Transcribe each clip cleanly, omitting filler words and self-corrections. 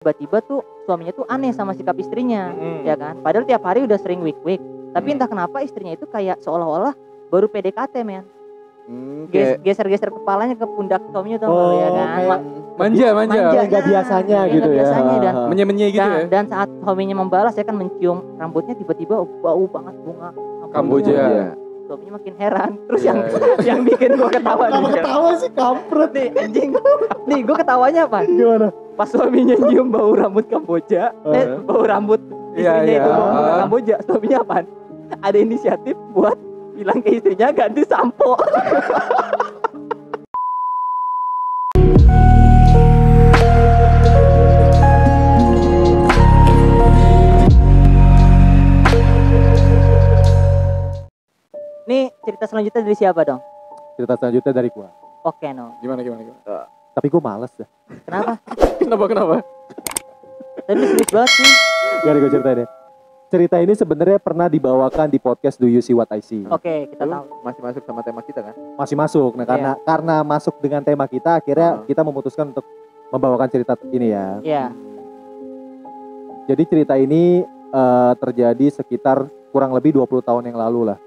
tiba-tiba tuh suaminya tuh aneh sama sikap istrinya, ya kan? Padahal tiap hari udah sering wik-wik, tapi entah kenapa istrinya itu kayak seolah-olah baru PDKT, men. Geser-geser kepalanya ke pundak suaminya tuh, ya kan? Manja. Nggak biasanya ya, gitu nggak ya. biasanya, dan Menye-menye gitu ya. Dan saat suaminya membalas, ya kan, mencium rambutnya, tiba-tiba bau banget bunga Kamboja. Suaminya makin heran. Terus yang bikin gua ketawa nih. Ketawa sih kampret. Nih anjing. Nih gua ketawanya apa? Gimana? Pas suaminya nyium bau rambut Kamboja, bau rambut istrinya itu bau bunga Kamboja, suaminya apaan? Ada inisiatif buat bilang ke istrinya ganti sampo. Nih cerita selanjutnya dari siapa dong? Cerita selanjutnya dari gua. Oke, no. Gimana? Tapi gua males dah. Kenapa? Kenapa? Tadi serius banget nih. Gak ada gua ceritain ya. Cerita ini sebenarnya pernah dibawakan di podcast Do You See What I See. Oke, kita tahu. Masih masuk sama tema kita kan? Masih masuk. Nah, karena masuk dengan tema kita, akhirnya kita memutuskan untuk membawakan cerita ini ya. Iya. Jadi cerita ini terjadi sekitar kurang lebih 20 tahun yang lalu lah.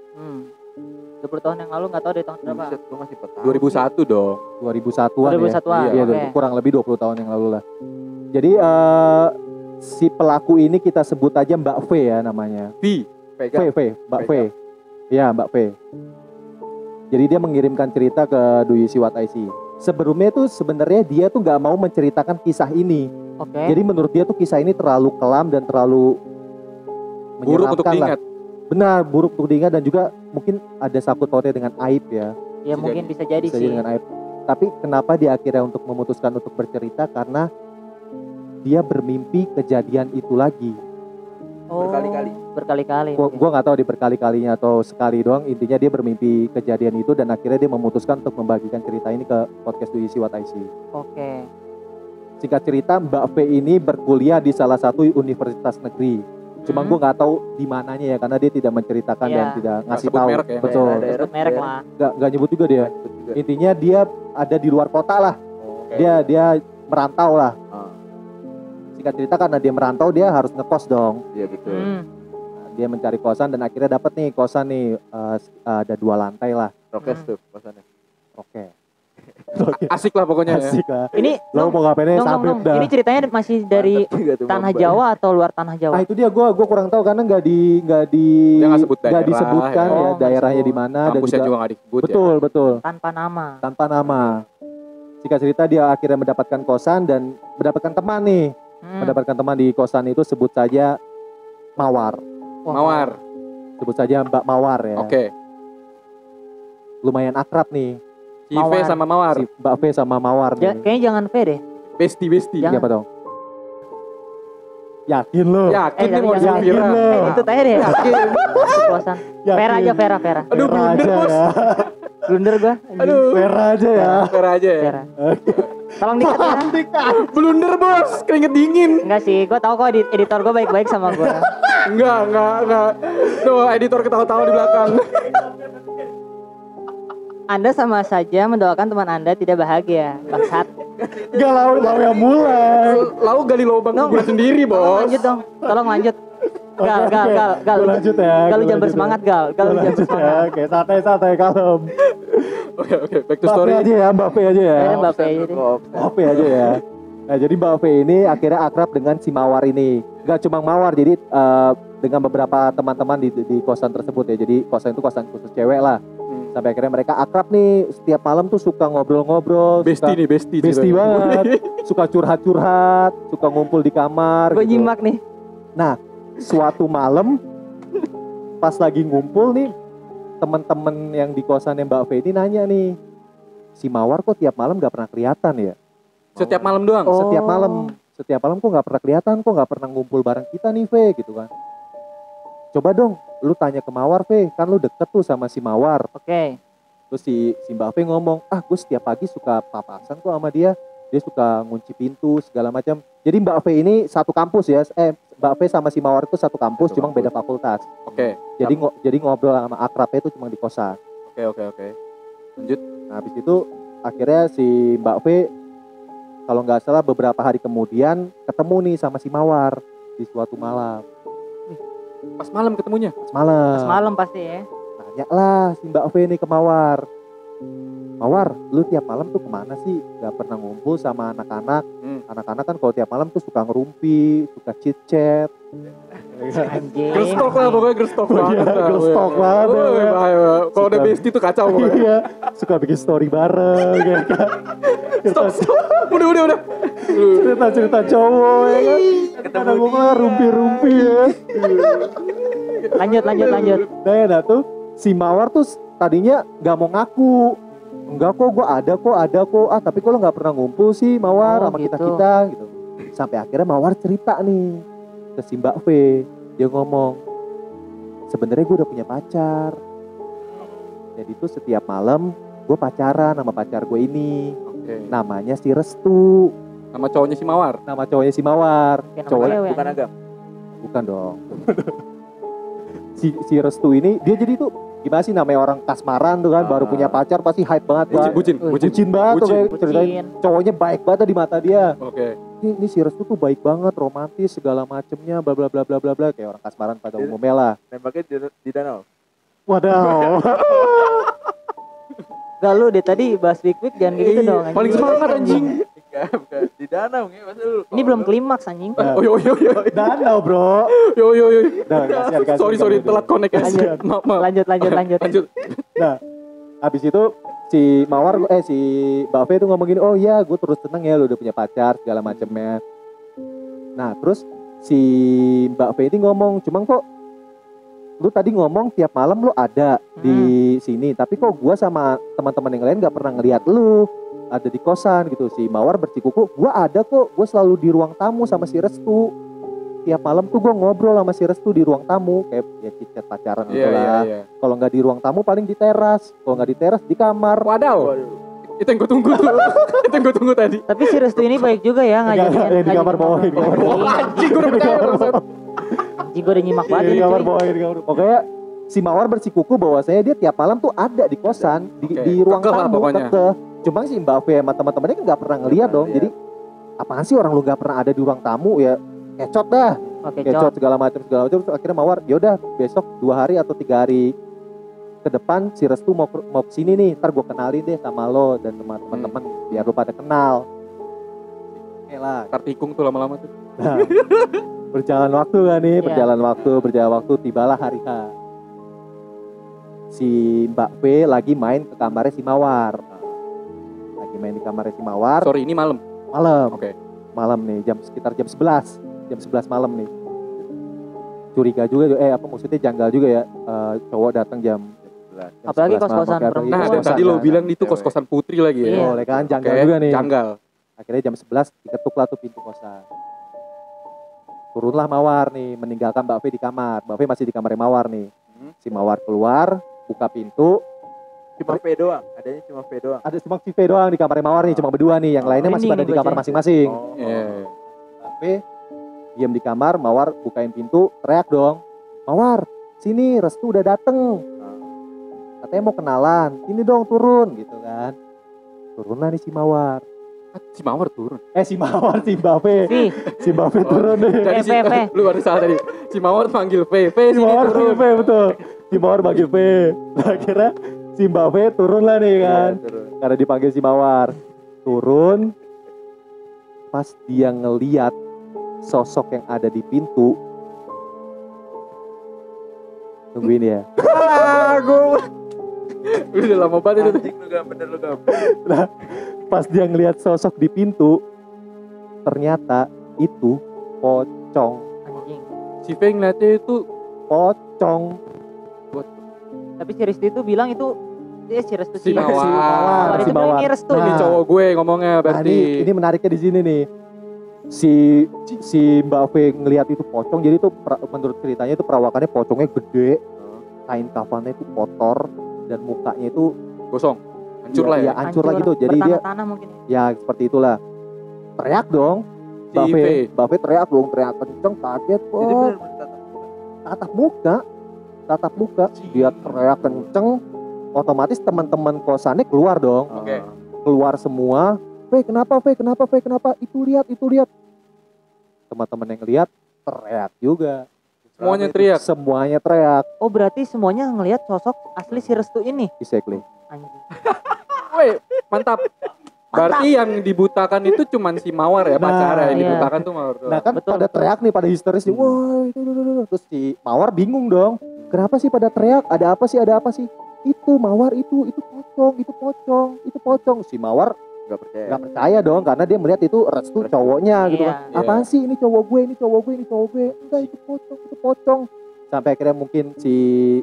20 tahun yang lalu, nggak tahu dari tahun berapa. Gue masih petang. 2001 dong. 2001-an ya. 2001-an. Iya, Oke. kurang lebih 20 tahun yang lalu lah. Jadi si pelaku ini kita sebut aja Mbak V ya namanya. V, Mbak V. Ya, Mbak V. Jadi dia mengirimkan cerita ke Do You See What I See. Sebelumnya tuh sebenarnya dia tuh nggak mau menceritakan kisah ini. Oke. Jadi menurut dia tuh kisah ini terlalu kelam dan terlalu Buruk untuk menyeramkan lah. diingat. Benar, buruk untuk diingat dan juga mungkin ada sangkut pautnya dengan aib ya. Ya mungkin bisa jadi Bisa sih. jadi dengan aib. Tapi kenapa dia akhirnya untuk memutuskan untuk bercerita, karena dia bermimpi kejadian itu lagi. Oh, Berkali-kali. Berkali-kali. Gua nggak tahu di berkali-kalinya atau sekali doang. Intinya dia bermimpi kejadian itu dan akhirnya dia memutuskan untuk membagikan cerita ini ke podcast Do You See What I See. Oke. Singkat cerita, Mbak V ini berkuliah di salah satu universitas negeri. Cuma gue nggak tahu di mananya ya, karena dia tidak menceritakan dan tidak ngasih sebut tahu. merek ya. Betul. Sebut merek lah. Nggak nyebut juga dia. Intinya dia ada di luar kota lah. Dia merantau lah. Singkat cerita, karena dia merantau, dia harus ngekos dong. Iya betul. Dia mencari kosan dan akhirnya dapat nih kosan nih, ada 2 lantai lah. Rokes tuh kosannya. Oke. Asik lah pokoknya ya. Asik lah. Ini Lo mau ngapainnya sabit dah. Ini ceritanya masih dari tanah Jawa atau luar tanah Jawa? Ah itu dia, gue kurang tahu karena nggak Dia nggak sebut daerah, disebutkan ya. ya daerahnya di mana dan Kampusnya juga nggak disebut betul. Tanpa nama. Tanpa nama. Singkat cerita, dia akhirnya mendapatkan kosan dan mendapatkan teman nih. Mendapatkan teman di kosan itu, sebut saja Mawar. Mawar. Sebut saja Mbak Mawar ya. Oke. Lumayan akrab nih. Si V sama Mawar. Si Mbak V sama Mawar nih. Kayaknya jangan V deh. Besti. Jangan. Siapa dong? Yakin lo? Yakin nih mau jangan. dikira. Itu tanya deh. Yakin. Kosan. Vera aja, Vera. Aduh, blunder bos. ya. Blunder gua. Aduh. Vera aja ya. Vera aja ya. Vera. Tolong dikat ya. Blunder bos, keringet dingin. Enggak sih, gua tahu kok editor gua baik-baik sama gua. Enggak. Tuh, editor ketawa-tawa di belakang. Anda sama saja mendoakan teman Anda tidak bahagia, bangsat. Gak lau yang mulai. Lalu gali lubang gue sendiri bos. Lanjut dong, tolong lanjut. Gal. Gua lanjut ya. Gal, lu gua jangan lanjut bersemangat, ya. Gal. Gal, Gua lu jangan lanjut ya. bersemangat. Oke, santai kalem. Oke, back to Mbak V story. aja ya, Mbak V aja ya. Akhirnya Mbak P aja deh. Mbak V aja ya. Nah, jadi Mbak V ini akhirnya akrab dengan si Mawar ini. Gak cuma Mawar, jadi dengan beberapa teman-teman di kosan tersebut ya. Jadi kosan itu kosan khusus cewek lah. Sampai akhirnya mereka akrab nih, setiap malam tuh suka ngobrol-ngobrol. Besti banget. Suka curhat-curhat, suka ngumpul di kamar. Gue gitu. nyimak nih. Nah, suatu malam pas lagi ngumpul nih, teman-teman yang di kosannya Mbak V ini nanya nih, si Mawar kok tiap malam gak pernah kelihatan ya? Setiap malam doang. Setiap malam kok gak pernah kelihatan, kok gak pernah ngumpul bareng kita nih V gitu kan. Coba dong lu tanya ke Mawar V, kan lu deket tuh sama si Mawar. Oke. Terus si Mbak V ngomong, gue setiap pagi suka papasan kok sama dia suka ngunci pintu segala macam. Jadi Mbak V ini satu kampus ya, Mbak V sama si Mawar itu satu kampus, cuma beda fakultas. Oke. Jadi ngobrol sama akrabnya itu cuma di kosan. Oke. Lanjut. Nah habis itu akhirnya si Mbak V kalau nggak salah beberapa hari kemudian ketemu nih sama si Mawar di suatu malam. Pas malam ketemunya. Pas malam. Pas malam pasti ya. Nanya lah si Mbak V nih ke Mawar. Mawar, lu tiap malam tuh kemana sih? Gak pernah ngumpul sama anak-anak. Anak-anak kan kalau tiap malam tuh suka ngerumpi, suka chit-chat. Anjing. Gerstok lah pokoknya, gerstok banget. Gerstok banget. Kalau udah bestie tuh kacau pokoknya. Iya, suka bikin story bareng ya kan. Stop. Udah. Cerita-cerita cowok ya kan. Kadang ngomong rumpi-rumpi ya. Lanjut. Nah tuh si Mawar tuh tadinya gak mau ngaku. Enggak kok, gue ada kok. Tapi kok lo gak pernah ngumpul sih Mawar sama gitu. kita gitu. Sampai akhirnya Mawar cerita nih ke si Mbak V. Dia ngomong, sebenarnya gue udah punya pacar. Jadi tuh setiap malam gue pacaran sama pacar gue ini. Namanya si Restu. Nama cowoknya si Mawar. Nama cowoknya si Mawar. Cowoknya Bukan Agam. bukan dong. si Restu ini dia jadi tuh gimana sih, namanya orang kasmaran tuh kan, baru punya pacar pasti hype banget kan. Bucin banget tuh kayak ceritain cowoknya baik banget di mata dia. Ini si Restu tuh baik banget, romantis segala macemnya, bla bla bla bla bla bla, kayak orang kasmaran pada umumnya lah. Nembaknya di danau. Wadaw. Gak lu deh tadi bahas Big jangan kayak gitu dong. Paling semangat anjing. Bukan di danau nih, masa lu. Ini belum klimaks anjing. Yo. Danau bro. Yo. Nah, Sorry telat connect ya. Maaf. Lanjut. Nah, habis itu si Mawar, si Mbak V tuh ngomong gini, oh iya gue terus seneng ya lu udah punya pacar segala macemnya. Nah terus si Mbak V ini ngomong, cuman kok lu tadi ngomong tiap malam lu ada di sini, tapi kok gue sama teman-teman yang lain gak pernah ngeliat lu ada di kosan gitu. Si Mawar bersikuku, gue ada kok, gue selalu di ruang tamu sama si Restu. Tiap malam tuh gue ngobrol sama si Restu di ruang tamu, kayak ya chit-chat pacaran gitu lah. Kalau nggak di ruang tamu paling di teras, kalau nggak di teras di kamar. Wadaw. Itu yang gue tunggu tuh. Itu yang gue tunggu tadi. Tapi si Restu ini baik juga ya ngajakin. Di kamar bawah. Anjing gue udah percaya. Anjing gue udah nyimak banget. Di kamar bawah. Pokoknya si Mawar bersikuku bahwasanya dia tiap malam tuh ada di kosan, di ruang tamu. Cuma si Mbak V sama teman-temannya kan nggak pernah ngeliat dong. Jadi apaan sih orang lu nggak pernah ada di ruang tamu ya? Kecot dah. Kecot segala macam. Terus akhirnya Mawar, yaudah besok 2 hari atau 3 hari ke depan si Restu mau kesini nih, ntar gue kenalin deh sama lo dan teman-teman biar lo pada kenal. Oke lah. Ntar tikung tuh lama-lama tuh. Nah, berjalan waktu kan nih, berjalan waktu, tibalah hari H. Si Mbak V lagi main ke kamarnya si Mawar. Main di kamarnya si Mawar. Sorry, ini malam. Oke. Malam nih, sekitar jam 11. Jam 11 malam nih. Curiga juga, maksudnya janggal juga ya, cowok datang jam 11. Apalagi kos-kosan perempuan. Nah, tadi lo bilang itu kos-kosan putri lagi ya. Boleh kan, janggal juga nih. Janggal. Akhirnya jam 11 diketuk lah tuh pintu kosan. Turunlah Mawar nih, meninggalkan Mbak V di kamar. Mbak V masih di kamarnya Mawar nih. Si Mawar keluar, buka pintu. Cuma V doang, adanya cuma V doang. Ada cuma si V doang di kamarnya Mawar nih, cuma berdua nih. Yang lainnya masih pada di kamar masing-masing. Mbak V diam di kamar, Mawar bukain pintu, teriak dong. Mawar, sini Restu udah dateng. Katanya mau kenalan, ini dong turun gitu kan. Turunlah nih si Mawar. Si Mawar turun? Si Mawar, si Mbak V. Si Mbak V turun deh. Jadi lu baru salah tadi. Si Mawar panggil V, si Mawar panggil V, betul. Si Mawar panggil V. Nah, akhirnya si Mbak V turun lah nih kan. Karena dipanggil si Mawar. Turun. Pas dia ngeliat sosok yang ada di pintu. Tungguin ya. Udah lama banget itu. Anjing lu gak bener. Nah, pas dia ngeliat sosok di pintu, ternyata itu pocong. Anjing. Si V ngeliatnya itu pocong. Tapi si Restu itu bilang itu si Restu si Mawar. Si Mawar. Ini Restu. Ini cowok gue ngomongnya berarti. Ini menariknya di sini nih. Si Mbak V ngelihat itu pocong, jadi tuh menurut ceritanya itu perawakannya pocongnya gede, kain kafannya itu kotor dan mukanya itu gosong, hancur lah ya. Hancur lah gitu. Jadi dia mungkin. Ya seperti itulah. Teriak dong. Mbak V teriak dong, teriak kenceng, kaget kok. Tatap muka. Dia teriak kenceng, otomatis teman-teman kosannya keluar dong. Oke. Keluar semua. Kenapa? Itu lihat. Teman-teman yang lihat teriak juga. Semuanya teriak. Oh berarti semuanya ngelihat sosok asli si Restu ini. Exactly. Anjing. Woi, mantap. Berarti yang dibutakan itu cuman si Mawar ya, pacarnya yang dibutakan tuh Mawar. Nah kan betul, pada teriak nih, pada histeris nih. Wah itu. Terus si Mawar bingung dong. Kenapa sih pada teriak? Ada apa sih? Itu Mawar itu pocong. Si Mawar Gak percaya dong, karena dia melihat itu Restu cowoknya gitu kan. Apaan sih ini cowok gue. Enggak, itu pocong. Sampai akhirnya mungkin si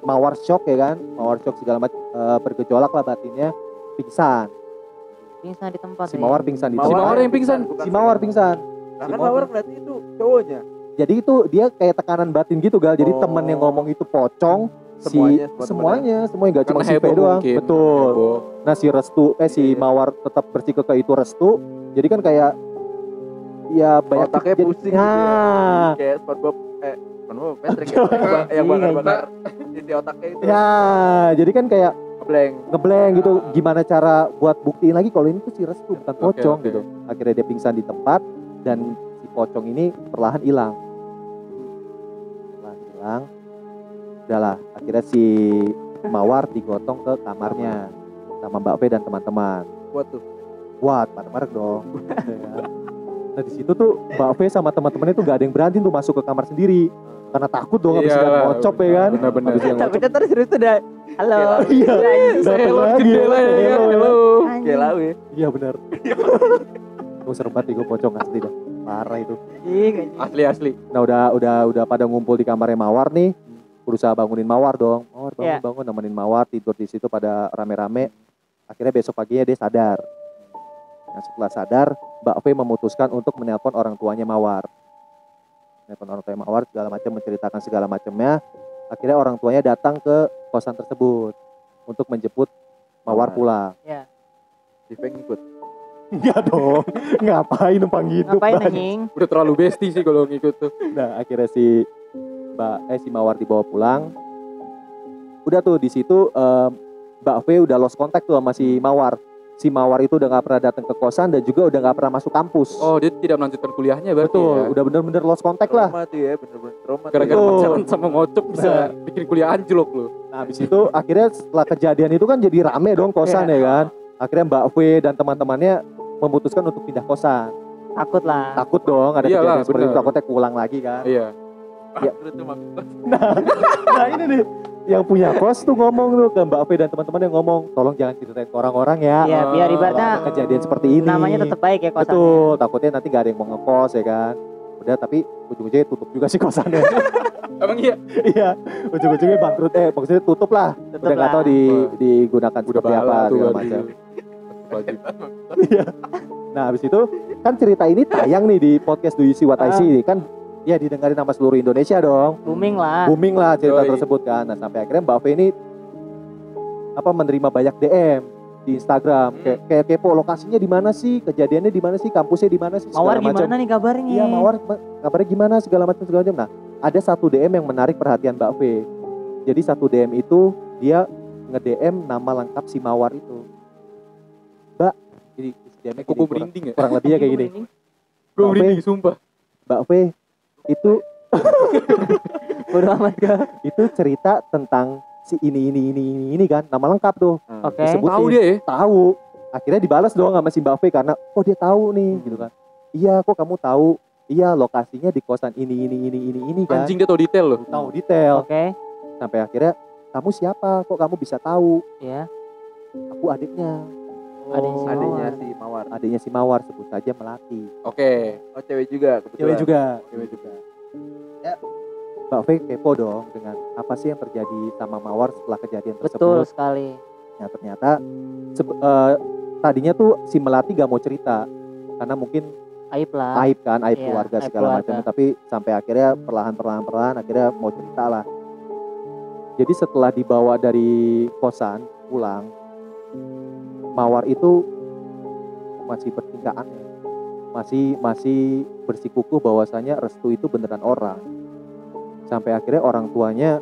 Mawar shock ya kan. Mawar shock segala macam, bergejolak lah batinnya, pingsan di tempat. Si Mawar pingsan di tempat. Si Mawar pingsan. Nah, kan Mawar berarti itu cowoknya. Jadi itu dia kayak tekanan batin gitu Gal. Jadi teman yang ngomong itu pocong, semuanya enggak cuma si P doang. Mungkin. Betul. Nah si Restu si Mawar tetap bersikukuh itu Restu. Jadi kan kayak ya banyak otaknya pusing gitu ya. Kayak SpongeBob Patrick yang bakar isi otaknya itu. Ya, jadi kan kayak ngeblank gitu. Gimana cara buat buktiin lagi kalau ini tuh si Restu bukan pocong gitu. Akhirnya dia pingsan di tempat dan si pocong ini perlahan hilang. Udahlah, akhirnya si Mawar digotong ke kamarnya sama Mbak V dan teman-teman. Kuat, bareng dong. Nah di situ tuh Mbak V sama teman-temannya tuh gak ada yang berani tuh masuk ke kamar sendiri karena takut dong habis lihat ngocop ya kan. Benar. Tapi terus itu udah halo. Iya. Lewat jendela ya kan. Halo. Iya benar. Gue serem banget gue pocong asli dah. Parah itu. Asli. Nah udah pada ngumpul di kamarnya Mawar nih. Berusaha bangunin Mawar dong. Mawar bangun nemenin Mawar tidur di situ pada rame-rame. Akhirnya besok paginya dia sadar. Nah, setelah sadar, Mbak V memutuskan untuk menelpon orang tuanya Mawar. Menelpon orang tuanya Mawar segala macam, menceritakan segala macamnya. Akhirnya orang tuanya datang ke kosan tersebut untuk menjemput Mawar pulang. Iya. Si Feng ikut. Enggak dong. Ngapain numpang hidup? Ngapain anjing? Udah terlalu bestie sih kalau ngikut tuh. Nah, akhirnya si Mawar dibawa pulang. Udah tuh di situ Mbak V udah lost contact tuh sama si Mawar. Si Mawar itu udah gak pernah datang ke kosan dan juga udah gak pernah masuk kampus. Oh, dia tidak melanjutkan kuliahnya berarti. Betul, ya? udah bener-bener lost contact lah. Trauma. Gara-gara pacaran sama ngocok bisa bikin kuliah anjlok lu. Nah, habis itu akhirnya setelah kejadian itu kan jadi rame dong kosan ya kan. Akhirnya Mbak V dan teman-temannya memutuskan untuk pindah kosan. Takut lah. Takut dong ada Iyalah, kejadian seperti itu, takutnya pulang lagi kan. Iya. Nah ini nih yang punya kos tuh ngomong tuh ke Mbak V dan teman-teman yang ngomong, tolong jangan ceritain ke orang-orang ya. Iya, biar ibaratnya kejadian seperti ini. Namanya tetap baik ya kosannya. Betul, takutnya nanti gak ada yang mau ngekos ya kan. Udah tapi ujung-ujungnya tutup juga sih kosannya. Emang iya? Iya, ujung-ujungnya bangkrut maksudnya tutup lah. Udah gak tahu digunakan seperti apa segala macam. Iya. Nah habis itu kan cerita ini tayang nih di podcast Do You See What I See kan. Ya didengarin sama seluruh Indonesia dong. Booming lah cerita tersebut kan. Nah sampai akhirnya Mbak V ini menerima banyak DM di Instagram. Kayak kepo lokasinya di mana sih, kejadiannya di mana sih, kampusnya di mana sih, Mawar gimana nih kabarnya? Iya Mawar kabarnya gimana segala macam. Nah ada satu DM yang menarik perhatian Mbak V. Jadi satu DM itu dia nge-DM nama lengkap si Mawar itu. Mbak, jadi DM-nya kuku merinding ya? Kurang lebihnya kayak gini. Gue merinding sumpah. Mbak V itu bodo amat gak? Itu cerita tentang si ini kan, nama lengkap tuh. Oke. Tahu dia ya? Tahu. Akhirnya dibalas doang sama si Mbak V karena dia tahu nih gitu kan. Iya, kok kamu tahu? Iya, lokasinya di kosan ini kan. Anjing dia tahu detail loh. Tahu detail. Oke. Sampai akhirnya kamu siapa? Kok kamu bisa tahu? Iya. Aku adiknya. Adiknya si Mawar sebut saja Melati. Oke. Oh cewek juga. Cewek juga. Ya, Mbak V kepo dong dengan apa sih yang terjadi sama Mawar setelah kejadian tersebut. Betul sekali. Nah ternyata tadinya tuh si Melati gak mau cerita karena mungkin aib iya, keluarga segala macam. Tapi sampai akhirnya perlahan akhirnya mau cerita lah. Jadi setelah dibawa dari kosan pulang, Mawar itu masih bertingkah aneh, masih bersikukuh bahwasanya Restu itu beneran orang. Sampai akhirnya orang tuanya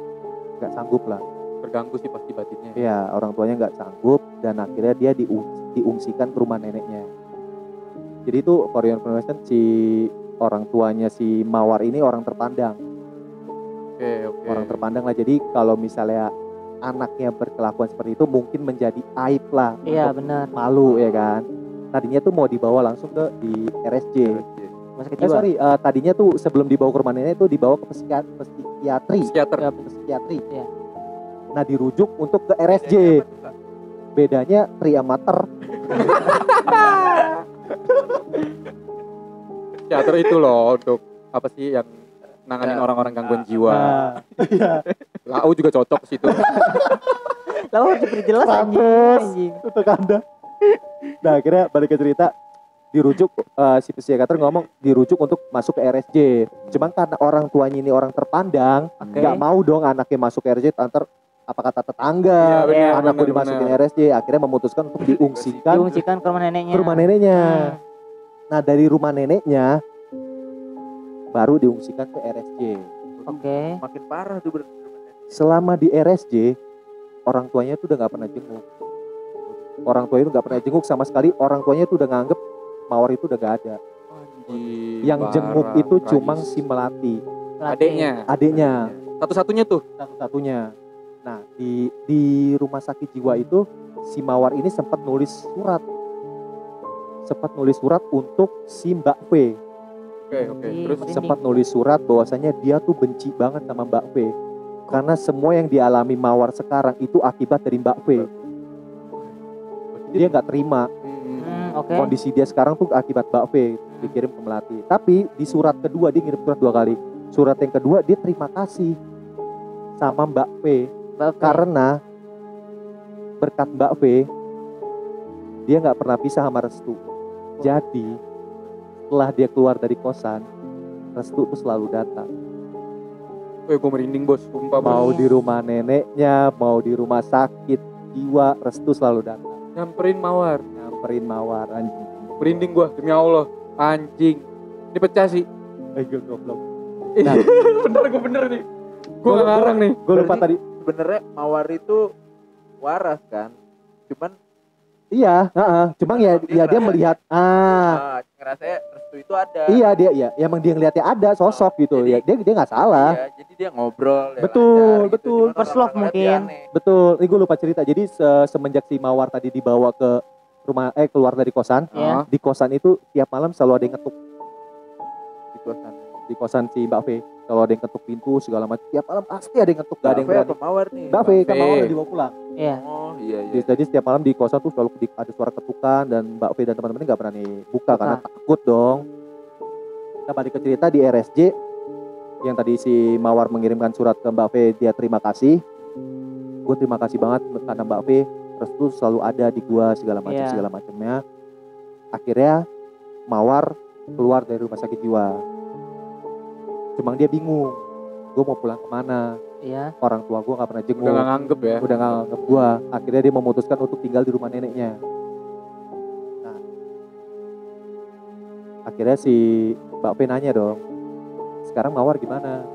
nggak sanggup lah. Terganggu sih pasti batinnya. Iya, orang tuanya nggak sanggup dan akhirnya dia diungsikan ke rumah neneknya. Jadi itu for your information, si orang tuanya si Mawar ini orang terpandang. Oke. Orang terpandang lah. Jadi kalau misalnya anaknya berkelakuan seperti itu mungkin menjadi aib lah. Iya benar. Malu ya kan. Tadinya tuh mau dibawa langsung di RSJ. Tadinya tuh sebelum dibawa ke rumah nenek tuh dibawa ke psikiatri. Iya. Nah dirujuk untuk ke RSJ. Bedanya triamater. Teater itu loh untuk apa sih yang nanganin orang-orang gangguan jiwa. Iya. Lau juga cocok situ. Lau harus diperjelas anjing. Untuk Anda. Nah akhirnya balik ke cerita, dirujuk si psikiater ngomong dirujuk untuk masuk ke RSJ. Cuman karena orang tuanya ini orang terpandang, nggak mau dong anaknya masuk ke RSJ, antar apa kata tetangga, anakku dimasukin RSJ, akhirnya memutuskan untuk diungsikan ke rumah neneknya. Nah dari rumah neneknya baru diungsikan ke RSJ. Makin parah tuh berarti. Selama di RSJ orang tuanya tuh udah nggak pernah jenguk. Orang tuanya itu nggak pernah jenguk sama sekali. Orang tuanya itu udah nganggep Mawar itu udah gak ada. Yang jenguk itu cuma si Melati. Adiknya. Satu-satunya. Nah di rumah sakit jiwa itu si Mawar ini sempat nulis surat untuk si Mbak V. Terus sempat nulis surat bahwasanya dia tuh benci banget sama Mbak V karena semua yang dialami Mawar sekarang itu akibat dari Mbak V. Dia nggak terima kondisi dia sekarang tuh akibat Mbak V, dikirim ke Melati. Tapi di surat kedua dia ngirim surat 2 kali. Surat yang kedua dia terima kasih sama Mbak V. Karena berkat Mbak V dia nggak pernah pisah sama Restu. Jadi setelah dia keluar dari kosan, Restu tuh selalu datang. Gue merinding bos. Mau di rumah neneknya, mau di rumah sakit jiwa, Restu selalu datang. Nyamperin Mawar anjing. Merinding gue demi Allah anjing. Ini pecah sih. Goblok. Nah, bener nih. Gue gak ngarang nih. Gue lupa tadi. Sebenarnya Mawar itu waras kan, cuman iya, cuma ya dia melihat ngerasanya Restu itu ada. Iya dia emang dia ngeliatnya ada sosok gitu. Jadi, ya dia nggak salah. Iya, jadi dia ngobrol. Betul. Gitu. First love mungkin. Betul. Ini gue lupa cerita. Jadi semenjak si Mawar tadi dibawa ke rumah keluar dari kosan, di kosan itu tiap malam selalu ada yang ngetuk. Di kosan si Mbak V. Kalau ada yang ketuk pintu segala macam, tiap malam pasti ada yang ketuk, gak ada yang berani. Mawar nih. Mbak V kan Mawar udah dibawa pulang. Iya. Oh iya. Jadi setiap malam di kosan tuh selalu ada suara ketukan dan Mbak V dan teman-temannya nggak berani buka karena takut dong. Kita balik ke cerita di RSJ yang tadi si Mawar mengirimkan surat ke Mbak V, dia terima kasih. Gue terima kasih banget karena Mbak V terus tuh selalu ada di gua segala macamnya. Akhirnya Mawar keluar dari rumah sakit jiwa. Cuma dia bingung, gue mau pulang kemana? Iya. Orang tua gue nggak pernah jenguk. Udah nggak nganggep ya? Udah nggak nganggep gue. Akhirnya dia memutuskan untuk tinggal di rumah neneknya. Nah, akhirnya si Mbak P nanya dong, sekarang Mawar gimana?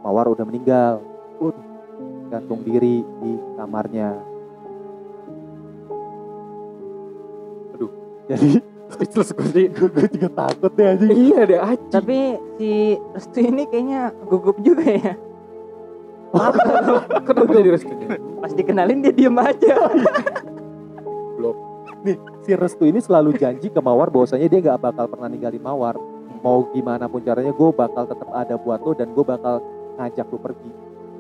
Mawar udah meninggal, gantung diri di kamarnya. Aduh, jadi speechless gue sih. Gue juga takut deh anjing. Iya deh anjing. Tapi si Restu ini kayaknya gugup juga ya. Kenapa jadi Restu? Pas dikenalin dia diem aja. Belum. Nih si Restu ini selalu janji ke Mawar bahwasanya dia gak bakal pernah ninggalin Mawar. Mau gimana pun caranya gue bakal tetap ada buat lo dan gue bakal ngajak lo pergi.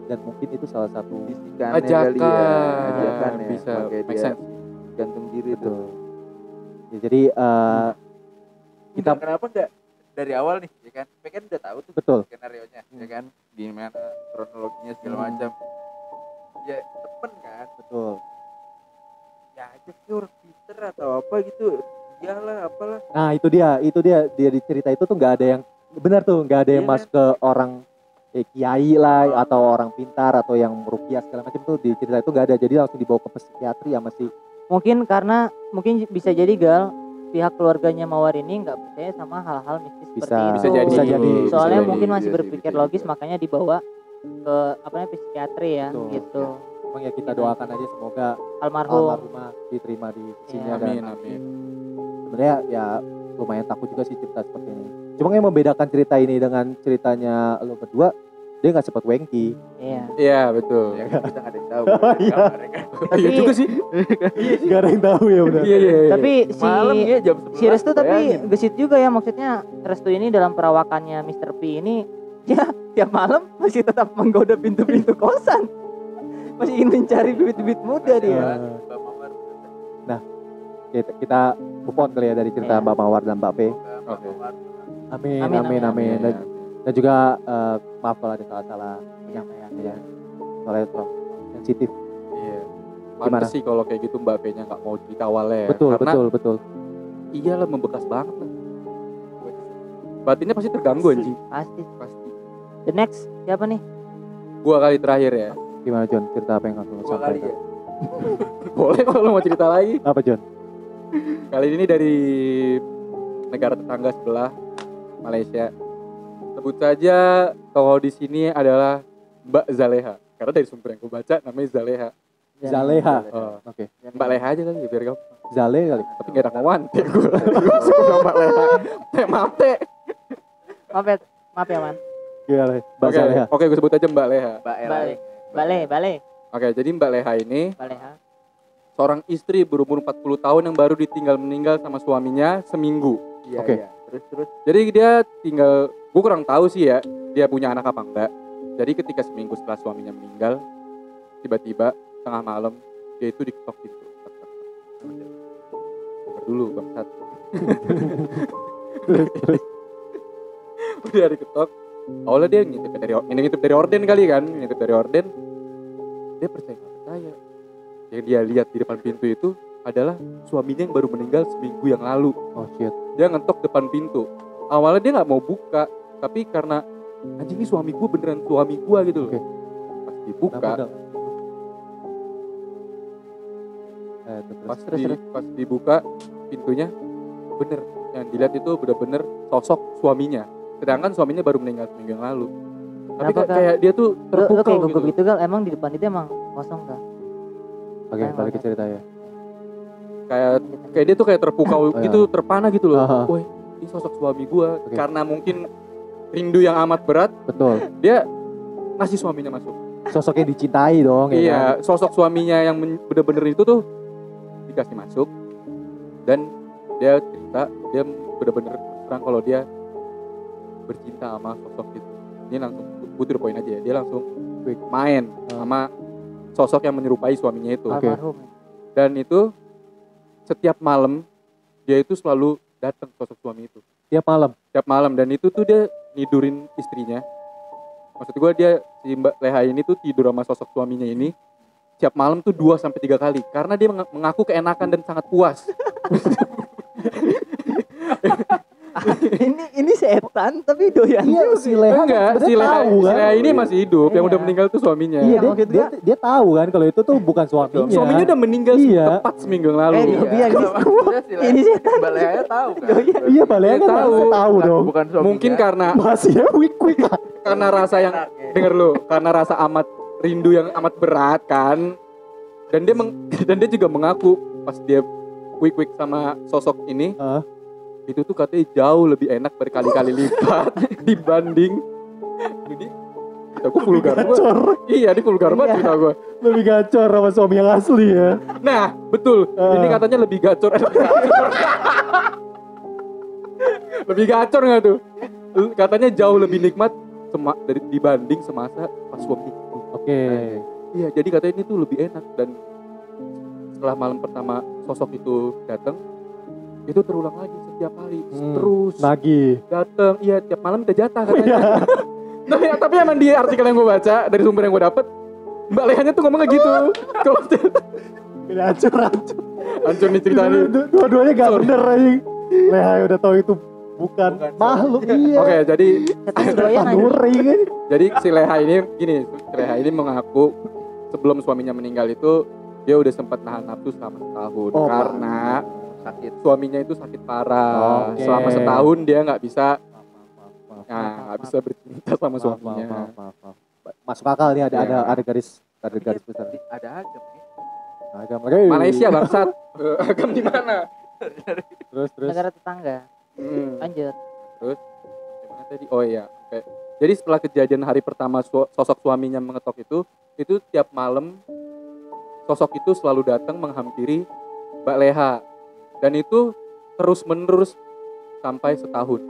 Dan mungkin itu salah satu ajakan ya. Bisa make sense. Gantung diri tuh. Ya, jadi kita kenapa enggak dari awal nih ya kan? Kita kan udah tahu tuh betul skenario-nya ya kan, gimana kronologinya segala macam. Ya temen kan, betul. Ya ajak sih orang pinter atau apa gitu. Iyalah apalah. Nah, itu dia di cerita itu tuh nggak ada yang benar tuh, nggak ada yang masuk ke orang kiai lah atau orang pintar atau yang meruqyah segala macam tuh di cerita itu nggak ada. Jadi langsung dibawa ke psikiatri sama si. Mungkin bisa jadi Gal, pihak keluarganya Mawar ini nggak percaya sama hal-hal mistis seperti itu. Bisa jadi. Soalnya bisa mungkin jadi. masih berpikir logis, makanya dibawa ke psikiatri ya. Betul. Gitu. Emang ya kita doakan aja semoga almarhumah diterima di sisinya. Amin. Benar. sebenarnya ya lumayan takut juga sih cerita seperti ini. Cuma yang membedakan cerita ini dengan ceritanya lo berdua, dia nggak sempat wengki. Iya betul. Ya, kita nggak ada yang tahu. Iya. Iya juga sih. Gak ada yang tahu ya udah. Iya. Tapi Malam ya jam 11. si Restu tapi gesit juga ya, maksudnya Restu ini dalam perawakannya Mr. P ini ya tiap malam masih tetap menggoda pintu-pintu kosan. Masih ingin mencari bibit-bibit muda dia. Nah, kita move on kali ya dari cerita Mbak Mawar dan Mbak P. Oke. Amin. Dan juga maaf kalau ada salah-salah penyampaian ya. Soalnya terlalu sensitif. Iya. Pantes sih kalau kayak gitu Mbak P-nya nggak mau cerita awalnya. Betul. Iyalah membekas banget lah. Batinnya pasti terganggu anjing. Pasti. The next siapa nih? Gua kali terakhir ya. Gimana John? Cerita apa yang kamu sampaikan? Ya. Boleh kalau mau cerita lagi. Apa John? Kali ini dari negara tetangga sebelah, Malaysia. Sebut saja kalau di sini adalah Mbak Zaleha. Karena dari sumber yang gue baca namanya Zaleha. Zaleha. Oh. Oke. Mbak Leha aja kali biar kamu. Zale kali. Tapi gak ada kawan. Gue suka Mbak Leha. Maaf teh. Maaf ya man. Gila, Mbak Zaleha. Oke, gue sebut aja Mbak Leha. Bale. Oke, jadi Mbak Leha ini Baleha. seorang istri berumur 40 tahun yang baru ditinggal meninggal sama suaminya seminggu. Iya. Oke. Terus. Jadi dia tinggal, gue kurang tahu sih ya, dia punya anak apa enggak. Jadi ketika seminggu setelah suaminya meninggal, tiba-tiba tengah malam dia itu diketok pintu. Dengar dulu bangsat. Udah diketok. Awalnya dia ngintip dari orden kali kan, dia percaya. Yang dia lihat di depan pintu itu adalah suaminya yang baru meninggal seminggu yang lalu. Oh shit. Dia ngetok depan pintu. Awalnya dia nggak mau buka, tapi karena anjing ini suami gue beneran suami gue gitu loh. Oke. Pas dibuka, pas dibuka pintunya, bener yang dilihat itu bener-bener sosok suaminya. Sedangkan suaminya baru meninggal seminggu yang lalu. Tapi kayak dia tuh terpukau gitu. Gitu kan, emang di depan itu emang kosong kan? Oke, balik ke cerita ya. Kayak dia tuh kayak terpukau gitu, terpana gitu loh. Woi, ini sosok suami gua. Karena mungkin rindu yang amat berat. Betul. Dia ngasih suaminya masuk. Sosoknya dicintai dong. Iya, ya kan? sosok suaminya yang bener-bener itu tuh dikasih masuk. Dan dia cerita, dia bener-bener terang kalau dia bercinta sama sosok itu. Ini langsung butuh poin aja ya. Dia langsung main sama sosok yang menyerupai suaminya itu. Dan itu setiap malam dia itu selalu datang sosok suami itu. Tiap malam. Dan itu tuh dia nidurin istrinya. Maksud gue dia si Mbak Leha ini tuh tidur sama sosok suaminya ini tiap malam tuh 2-3 kali karena dia mengaku keenakan dan sangat puas. ini setan tapi doyan. Iya, si Leha enggak, si Leha ini masih hidup, yang udah meninggal tuh suaminya. Iya, dia tahu kan kalau itu tuh bukan suaminya. Suaminya udah meninggal tepat seminggu yang lalu. Ini setan. Mbak Leha tahu kan? Iya, Mbak Leha kan tahu dong. Bukan suaminya. Mungkin karena masih ya wik karena rasa yang denger lu, karena rasa amat rindu yang amat berat kan. Dan dia juga mengaku pas dia wik sama sosok ini. Itu tuh katanya jauh lebih enak berkali-kali lipat dibanding jadi aku vulgar banget. Iya, ini vulgar banget cerita gue. Lebih gacor sama suami yang asli ya. Nah, betul. Ini katanya lebih gacor. Lebih gacor nggak tuh? Katanya jauh lebih nikmat dibanding semasa pas suami itu. Oke. Iya, jadi katanya ini tuh lebih enak dan setelah malam pertama sosok itu datang itu terulang lagi setiap hari terus lagi datang, iya tiap malam minta jatah katanya. Nah, ya, tapi emang di artikel yang gue baca dari sumber yang gue dapet Mbak Lehanya tuh ngomongnya gitu. Hancur nih ceritanya. Dua-duanya gak bener aja. Leha udah tahu itu bukan makhluk. Iya. Oke, jadi jadi si Leha ini gini, Leha ini mengaku sebelum suaminya meninggal itu dia udah sempat nahan nafsu selama setahun karena suaminya itu sakit parah. Selama setahun dia nggak bisa bercinta sama suaminya. Masuk akal nih, ada garis besar. Ada agam nih. Agam Malaysia bangsat. Agam di mana? Terus. Negara tetangga. Lanjut. Terus gimana tadi? Oh iya, jadi setelah kejadian hari pertama sosok suaminya mengetok itu tiap malam sosok itu selalu datang menghampiri Mbak Leha. Dan itu terus menerus sampai setahun.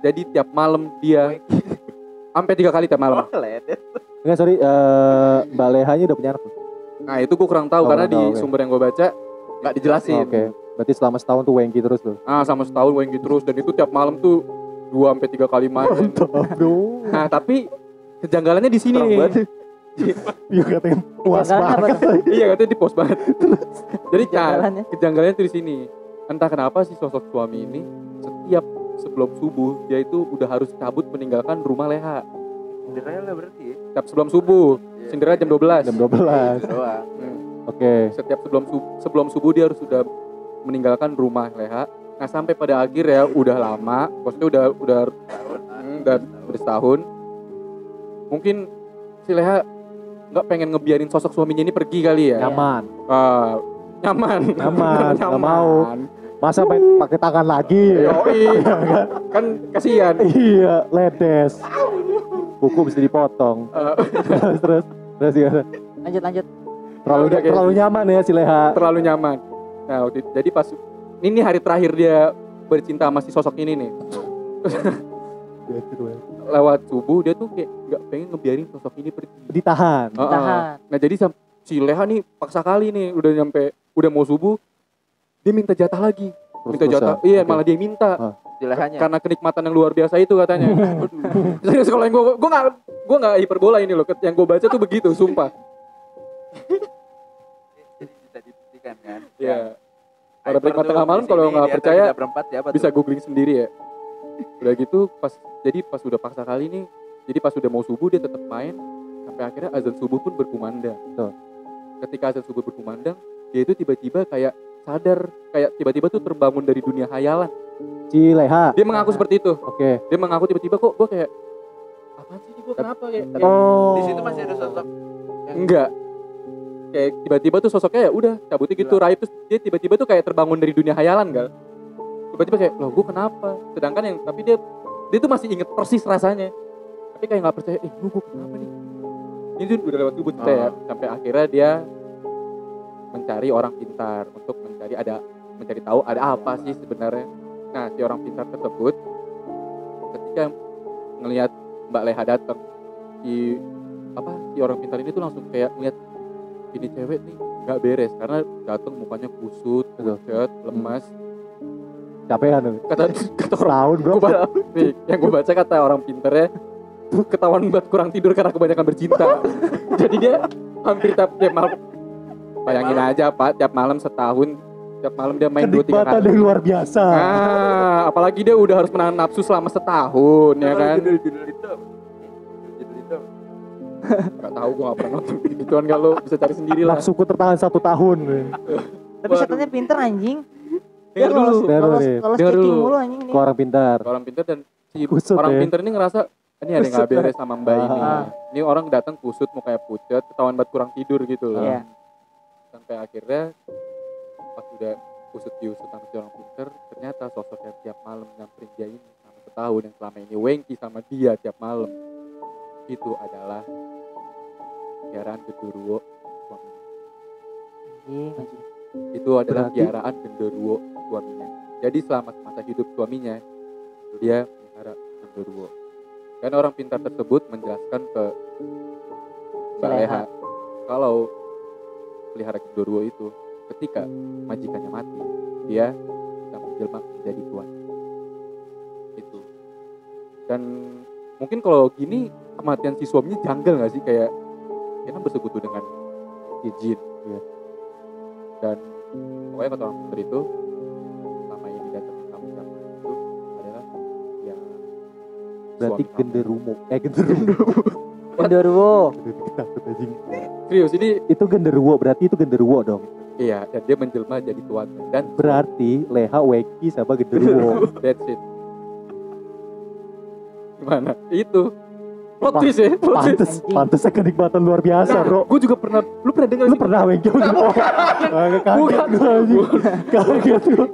Jadi tiap malam dia sampai 3 kali tiap malam. Enggak, sorry, Mbak Lehanya udah punya anak? Nah itu gue kurang tahu karena di sumber yang gue baca nggak dijelasin. Oke. Berarti selama setahun tuh wengki terus tuh? Selama setahun wengki terus, dan itu tiap malam tuh 2-3 kali main. Nah tapi kejanggalannya di sini nih. Iya katanya puas banget. Iya katanya di pos banget. Jadi kejanggalannya tuh di sini. Entah kenapa si sosok suami ini setiap sebelum subuh dia itu udah harus cabut meninggalkan rumah Leha. Cinderella berarti ya? Setiap sebelum subuh. Cinderella jam 12. Jam 12. Doang. Oke. Setiap sebelum subuh dia harus sudah meninggalkan rumah Leha. Nah sampai pada akhir ya udah lama, maksudnya udah setahun. Mungkin si Leha nggak pengen ngebiarin sosok suaminya ini pergi kali ya. Nyaman. Nyaman. Nggak mau. Masa pakai tangan lagi? Kan kasihan. Iya, ledes. Buku bisa dipotong. Terus gimana? Lanjut. Terlalu nyaman ya si Leha. Terlalu nyaman. Nah, jadi pas ini hari terakhir dia bercinta sama si sosok ini nih. Lewat subuh dia tuh kayak nggak pengen ngebiarin sosok ini pergi. Ditahan. Nah jadi si Leha nih paksa kali nih udah mau subuh dia minta jatah lagi. Minta jatah. Iya, malah dia minta. Si Lehanya. Karena kenikmatan yang luar biasa itu katanya. Serius kalau yang gue nggak hiperbola ini loh. Yang gue baca tuh begitu, sumpah. Jadi bisa dibuktikan kan? Iya. Para penikmat tengah malam kalau nggak percaya bisa googling sendiri ya. Udah gitu pas udah paksa kali nih, jadi pas udah mau subuh dia tetap main sampai akhirnya azan subuh pun berkumandang. Ketika azan subuh berkumandang, dia itu tiba-tiba kayak sadar, kayak tiba-tiba tuh terbangun dari dunia hayalan. Si Leha. Dia mengaku seperti itu. Oke. Dia mengaku tiba-tiba kok gue kayak apaan sih gue kenapa kayak. Di situ masih ada sosok. Enggak. Kayak tiba-tiba tuh sosoknya ya udah cabutnya gitu raib, terus dia tiba-tiba tuh kayak terbangun dari dunia hayalan kan. Tiba-tiba kayak loh gue kenapa? Sedangkan tapi dia tuh masih inget persis rasanya. Tapi kayak nggak percaya, gue kenapa nih? Ini tuh udah lewat subuh ya. Sampai akhirnya dia mencari orang pintar untuk mencari tahu ada apa sih sebenarnya. Nah si orang pintar tersebut ketika ngelihat Mbak Leha datang, si orang pintar ini tuh langsung kayak ngeliat ini cewek nih nggak beres karena datang mukanya kusut, pucat, lemas. Capean Kata tahun bro. Nih yang gue baca kata orang pintarnya tuh ketahuan banget kurang tidur karena kebanyakan bercinta. Jadi dia hampir tiap malam. Bayangin aja Pak, tiap malam setahun, tiap malam dia main 2-3 kali. Kenikmatan yang luar biasa. Apalagi dia udah harus menahan nafsu selama setahun ya kan. Judul itu. Gak tahu, gue gak pernah nonton gituan, gak lo bisa cari sendiri lah. Nafsuku tertahan 1 tahun. Tapi setannya pinter anjing. Dengar dulu. Lolos checking mulu anjing nih. Orang pintar. Orang pintar dan si orang pintar ini ngerasa ini ada yang gak beres sama Mbak ini. Ini orang datang kusut, mukanya pucat, ketahuan banget kurang tidur gitu loh. Iya. Sampai akhirnya pas udah kusut diusut sama si orang pintar, ternyata sosok yang tiap malam nyamperin dia ini sama setahun yang selama ini wengki sama dia tiap malam itu adalah piaraan genderuwo suaminya. Itu adalah piaraan genderuwo suaminya. Jadi selama masa hidup suaminya dia melihara genderuwo. Dan orang pintar tersebut menjelaskan ke Mbak Leha kalau pelihara genderuwo itu ketika majikannya mati dia bisa menjelma menjadi tuan. Itu. Dan mungkin kalau gini kematian si suaminya janggal nggak sih, kayak dia kan bersekutu dengan jin ya. Dan pokoknya kata orang pintar itu selama ini datangin kamu itu adalah ya berarti genderuwo. Serius ini itu genderuwo, berarti itu genderuwo dong. Iya, dan dia menjelma jadi tuannya. Dan berarti Leha weki sama genderuwo. That's it. Gimana? Itu Plot twist ya. Pantes kenikmatan luar biasa, Bro. Gue juga pernah. Lu pernah dengar? Lu pernah Wengki? Kaget gue.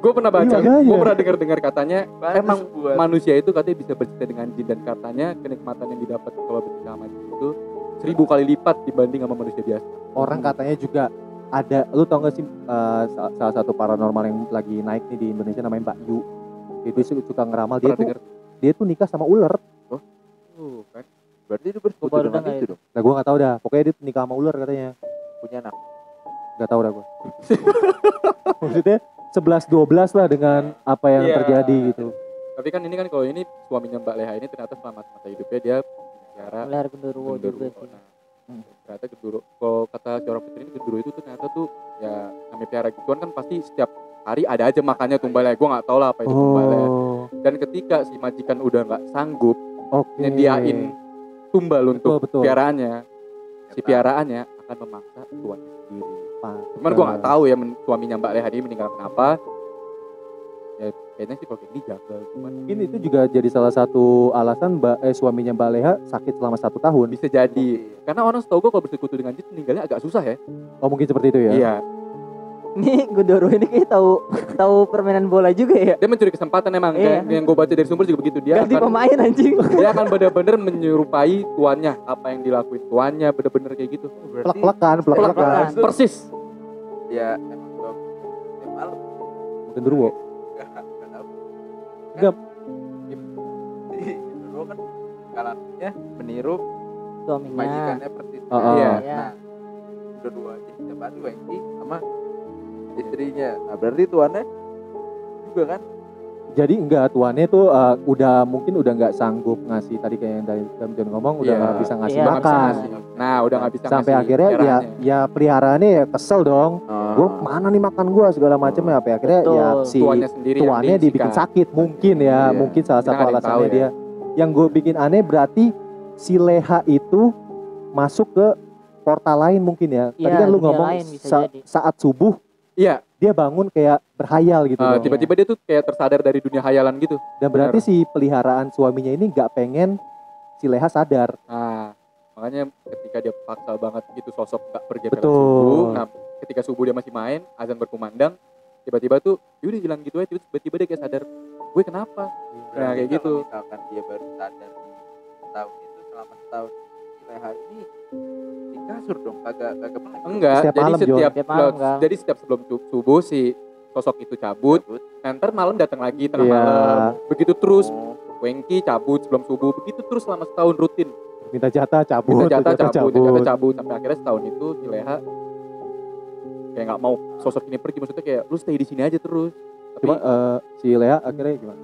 Gue pernah baca, gue pernah dengar katanya emang manusia itu katanya bisa bercinta dengan jin, dan katanya kenikmatan yang didapat kalau bercinta sama jin itu 1000 kali lipat dibanding sama manusia biasa. Orang katanya juga ada, lu tau gak sih salah satu paranormal yang lagi naik nih di Indonesia namanya Mbak Yu. Itu suka ngeramal, dia tuh nikah sama ular. Oh, kan. Berarti itu bersekutu dengan itu dong. Nah gue gak tahu dah, pokoknya dia nikah sama ular katanya. Punya anak. Gak tahu dah gue. Maksudnya 11-12 lah dengan apa yang terjadi gitu. Tapi kan ini kan kalau ini suaminya Mbak Leha ini ternyata selama masa hidupnya dia melihara genderuwo juga sih. Ternyata genderuwo, kalau kata orang Fitri ini genderuwo itu ternyata tuh ya namanya piara gituan kan pasti setiap hari ada aja makannya tumbal leha. Gue nggak tahu lah apa itu tumbal leha. Dan ketika si majikan udah nggak sanggup nyediain tumbal untuk piaraannya, si piaraannya akan memaksa tuannya sendiri. Cuman gue nggak tahu ya suaminya Mbak Leha ini meninggal kenapa. Ya kayaknya sih kalau kayak ini jaga. Mungkin itu juga jadi salah satu alasan suaminya Mbak Leha sakit selama 1 tahun. Bisa jadi. Karena orang setahu gue kalau bersekutu dengan jin meninggalnya agak susah ya. Oh mungkin seperti itu ya. Iya. Ini Gundoro ini kayak tahu permainan bola juga ya. Dia mencuri kesempatan emang. Kayak yang gue baca dari sumber juga begitu. Dia ganti pemain anjing. Dia akan benar-benar menyerupai tuannya, apa yang dilakuin tuannya benar-benar kayak gitu. Plek-plekan. Persis. Ya emang malam. Genderuwo. Enggak. Genderuwo kan kalannya meniru suaminya. Majikannya persis. Iya. Nah, Genderuwo aja siapa tuh Wengki sama istrinya. Nah, berarti tuannya juga kan? Jadi enggak, tuannya tuh udah nggak sanggup ngasih, tadi kayak yang dari John ngomong udah nggak bisa ngasih makan. Nah, udah nggak bisa sampai akhirnya ya peliharaannya ya kesel dong. Gue mana nih makan gue segala macam ya. Sampai akhirnya ya si tuannya dibikin sakit mungkin ya, mungkin salah satu alasannya dia. Yang gue bikin aneh berarti si Leha itu masuk ke portal lain mungkin ya. Tadi kan lu ngomong saat subuh. Iya. Dia bangun kayak berhayal gitu. Tiba-tiba dia tuh kayak tersadar dari dunia hayalan gitu. Dan berarti si peliharaan suaminya ini gak pengen si Leha sadar. Nah, makanya ketika dia paksa banget gitu sosok gak pergi pada subuh. Nah, ketika subuh dia masih main, azan berkumandang, tiba-tiba tuh udah hilang gitu aja, tiba-tiba dia kayak sadar, gue kenapa? Nah, kayak gitu. Misalkan dia baru sadar tahun itu selama setahun si Leha ini di kasur dong, kagak melek. Enggak, jadi setiap sebelum subuh si sosok itu cabut. Ntar malam datang lagi tengah malam. Begitu terus. Wengki cabut sebelum subuh, begitu terus selama setahun rutin. Minta jatah cabut. Sampai akhirnya setahun itu si Leha kayak nggak mau sosok ini pergi, maksudnya kayak lu stay di sini aja terus. Tapi cuma si Leha akhirnya gimana?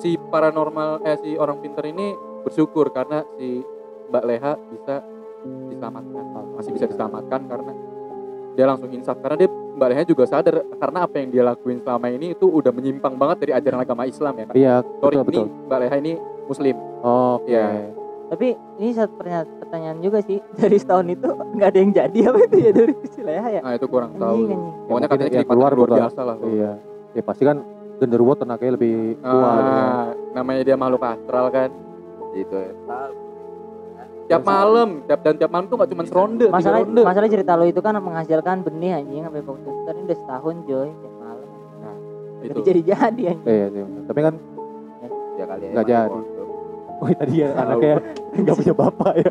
Si paranormal si orang pintar ini bersyukur karena si Mbak Leha bisa diselamatkan, masih bisa diselamatkan karena dia langsung insaf, karena dia Mbak Leha juga sadar karena apa yang dia lakuin selama ini itu udah menyimpang banget dari ajaran agama Islam ya kan. Iya, betul. Mbak Leha ini Muslim. Oke. Ya. Tapi ini satu pertanyaan juga sih, dari setahun itu nggak ada yang jadi apa itu ya dari si Leha ya? Nah itu kurang tahu. Pokoknya katanya ya, keluar luar biasa lah. Iya. Ya pasti kan genderuwo tenaganya lebih kuat. Namanya dia makhluk astral kan. Gitu ya. Tiap malam tuh gak cuma seronde. Masalah cerita lo itu kan menghasilkan benih anjing sampai fokus ini udah setahun Joy tiap malam. Nah, itu jadi anjing. Iya. Tapi kan ya kali nggak jadi. Oh tadi ya anaknya nggak punya bapak ya.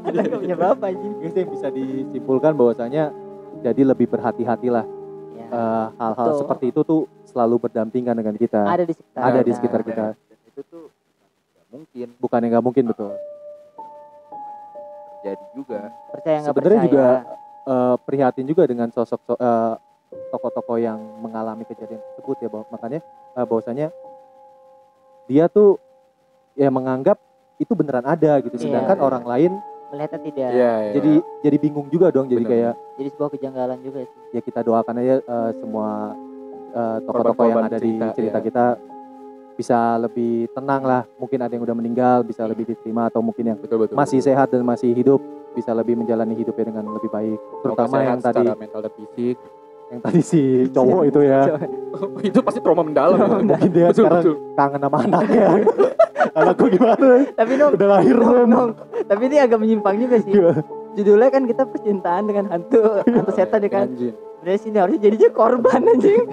Anaknya nggak punya bapak anjing. Itu yang bisa disimpulkan bahwasanya jadi lebih berhati-hatilah. Hal-hal seperti itu tuh selalu berdampingan dengan kita. Ada di sekitar kita. Itu tuh mungkin. Bukan yang nggak mungkin betul. Jadi juga percaya nggak percaya. Sebenarnya juga prihatin juga dengan sosok tokoh-tokoh yang mengalami kejadian tersebut ya, makanya bahwasanya dia tuh ya menganggap itu beneran ada gitu, sedangkan orang lain melihatnya tidak. Jadi bingung juga dong. Jadi kayak jadi sebuah kejanggalan juga sih. Ya kita doakan aja semua tokoh-tokoh yang ada di cerita kita bisa lebih tenang lah. Mungkin ada yang udah meninggal bisa lebih diterima, atau mungkin yang masih sehat dan masih hidup bisa lebih menjalani hidupnya dengan lebih baik. Terutama yang tadi mental dan fisik. Yang tadi si cowok itu ya. Itu pasti trauma mendalam. Mungkin dia sekarang kangen sama anaknya. Anakku gimana? Tapi Nong, Udah lahir belum? Tapi ini agak menyimpang juga sih. Judulnya kan kita percintaan dengan hantu setan ya kan. Berarti sini harusnya jadinya korban anjing.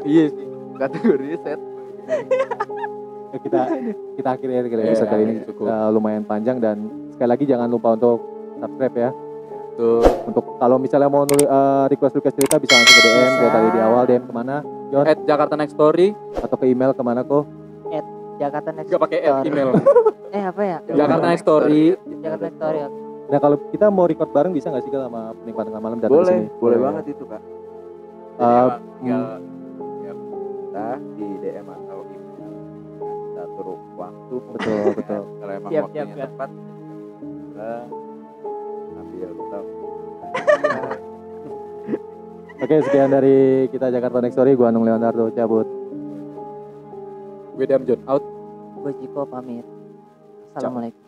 Iya sih. Kategori set. Ya, kita akhiri ya episode kali ini. Lumayan panjang dan sekali lagi jangan lupa untuk subscribe ya. Tuh. Untuk kalau misalnya mau nulis request cerita bisa langsung ke DM kayak tadi di awal. DM kemana? Yon? @Jakarta Next Story Atau ke email kemana kok? Jakarta Next Gak pakai email. apa ya? Jakarta Next Story. Jakarta Next Story. Nah kalau kita mau record bareng bisa nggak sih Kak sama penikmat tengah malam datang Boleh, sini? boleh banget itu Kak. Tinggal kita di DM atau email kita atur waktu. Betul. Kalau emang Siap, waktunya siap. tepat, kita ambil kita. Oke, sekian dari kita Jakarta Next Story. Gua Anung Leonardo cabut. Gue Damjon out. Gue Ciko pamit. Assalamualaikum.